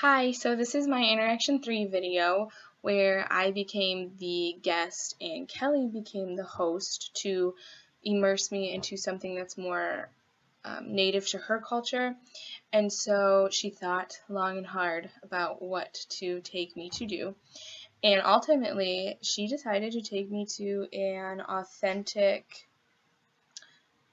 Hi, so this is my Interaction 3 video where I became the guest and Kelly became the host to immerse me into something that's more native to her culture. And so she thought long and hard about what to take me to do. And ultimately, she decided to take me to an authentic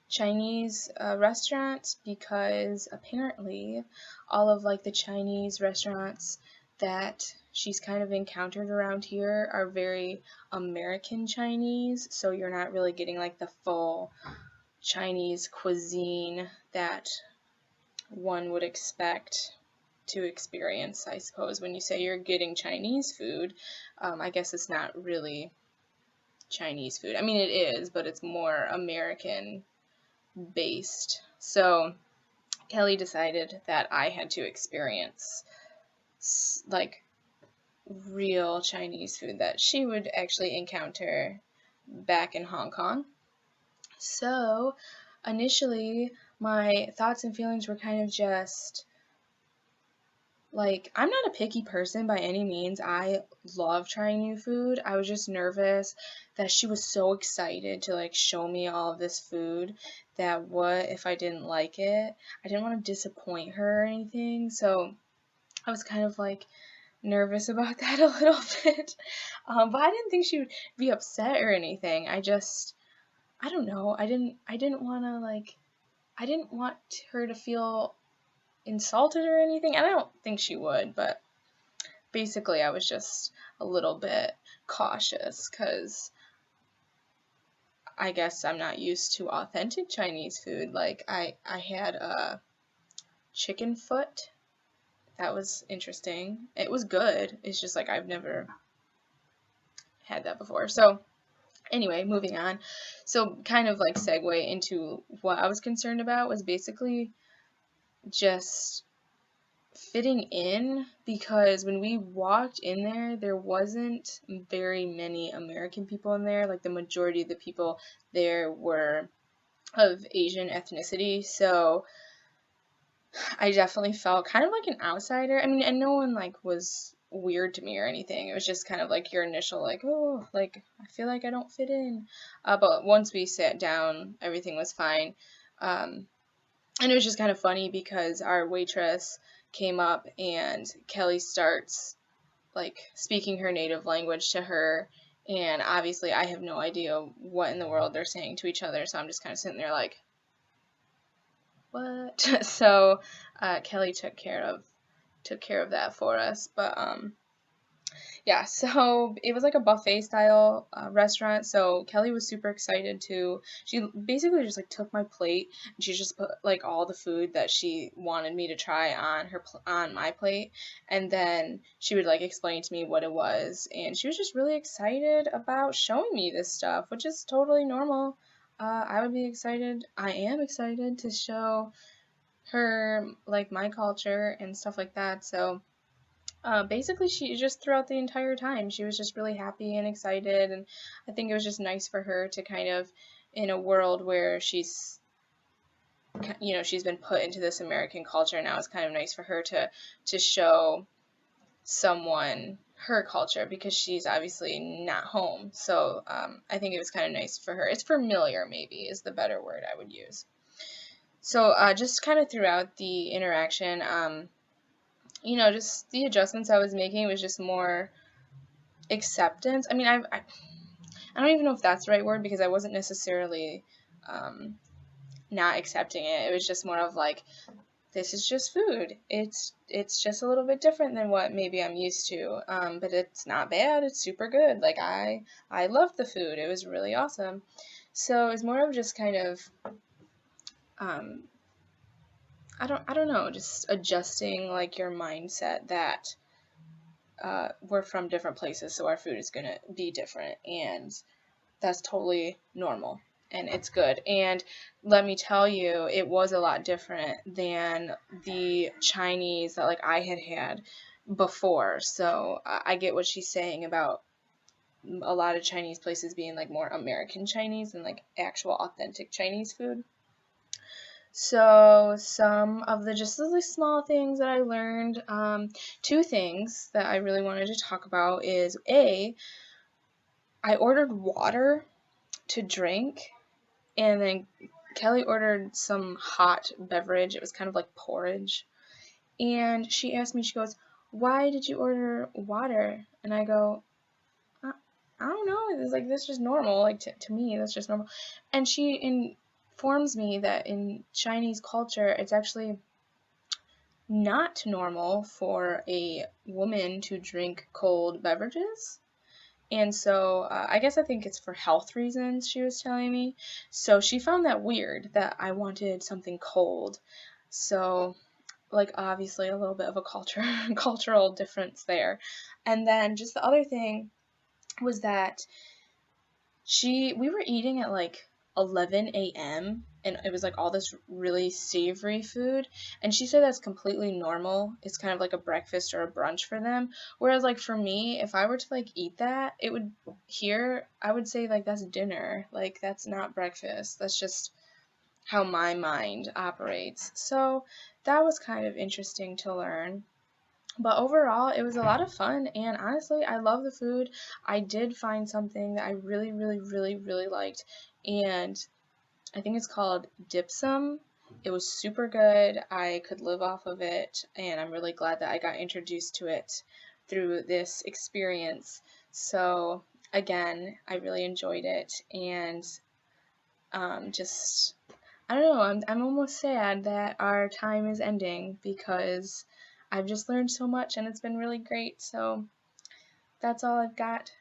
Chinese restaurant because apparently all of the Chinese restaurants that she's kind of encountered around here are very American Chinese, so you're not really getting the full Chinese cuisine that one would expect to experience, I suppose. When you say you're getting Chinese food, I guess it's not really Chinese food. I mean, it is, but it's more American based. So Kelly decided that I had to experience real Chinese food that she would actually encounter back in Hong Kong. So initially, my thoughts and feelings were kind of just I'm not a picky person by any means. I love trying new food. I was just nervous that she was so excited to show me all of this food that what if I didn't like it? I didn't want to disappoint her or anything. So I was kind of nervous about that a little bit. But I didn't think she would be upset or anything. I don't know. I didn't want to I didn't want her to feel insulted or anything. And I don't think she would, but basically I was just a little bit cautious because I guess I'm not used to authentic Chinese food. I had a chicken foot. That was interesting. It was good. It's just I've never had that before. So anyway, moving on. So kind of segue into what I was concerned about was basically just fitting in, because when we walked in there wasn't very many American people in there. The majority of the people there were of Asian ethnicity, so I definitely felt kind of like an outsider. I mean, and no one was weird to me or anything. It was just kind of your initial oh, I feel like I don't fit in. But once we sat down, everything was fine. And it was just kind of funny because our waitress came up and Kelly starts speaking her native language to her, and obviously I have no idea what in the world they're saying to each other, so I'm just kind of sitting there what? So Kelly took care of that for us. But yeah, so it was a buffet style restaurant. So Kelly was super excited to. She basically just took my plate and she just put all the food that she wanted me to try on my plate, and then she would explain to me what it was, and she was just really excited about showing me this stuff, which is totally normal. I would be excited. I am excited to show her my culture and stuff like that. So basically, she just throughout the entire time, she was just really happy and excited, and I think it was just nice for her to kind of, in a world where she's been put into this American culture now, it's kind of nice for her to show someone her culture, because she's obviously not home. So I think it was kind of nice for her. It's familiar, maybe, is the better word I would use. So just kind of throughout the interaction, just the adjustments I was making was just more acceptance. I mean, I don't even know if that's the right word, because I wasn't necessarily not accepting it. It was just more of this is just food. It's just a little bit different than what maybe I'm used to. But it's not bad. It's super good. I loved the food. It was really awesome. So it's more of just kind of I don't know, just adjusting your mindset that we're from different places, so our food is gonna be different, and that's totally normal, and it's good. And let me tell you, it was a lot different than the Chinese that I had before. So I get what she's saying about a lot of Chinese places being more American Chinese than actual authentic Chinese food. So some of the just really small things that I learned, two things that I really wanted to talk about is I ordered water to drink, and then Kelly ordered some hot beverage. It was kind of like porridge. And she asked me, she goes, "Why did you order water?" And I go, I, I don't know. It's like, that's just normal. Like, to me, that's just normal. And she informs me that in Chinese culture, it's actually not normal for a woman to drink cold beverages. And so I think it's for health reasons, she was telling me. So she found that weird that I wanted something cold. So, like, obviously a little bit of a cultural difference there. And then just the other thing was that we were eating at like 11 a.m. and it was like all this really savory food, and she said that's completely normal. It's kind of like a breakfast or a brunch for them, whereas like for me, if I were to like eat that, it would here I would say like that's dinner. Like, that's not breakfast. That's just how my mind operates. So that was kind of interesting to learn. But overall, it was a lot of fun, and honestly, I love the food. I did find something that I really, really, really, really liked, and I think it's called dim sum. It was super good. I could live off of it, and I'm really glad that I got introduced to it through this experience. So, again, I really enjoyed it, and just I don't know, I'm almost sad that our time is ending because I've just learned so much and it's been really great. So that's all I've got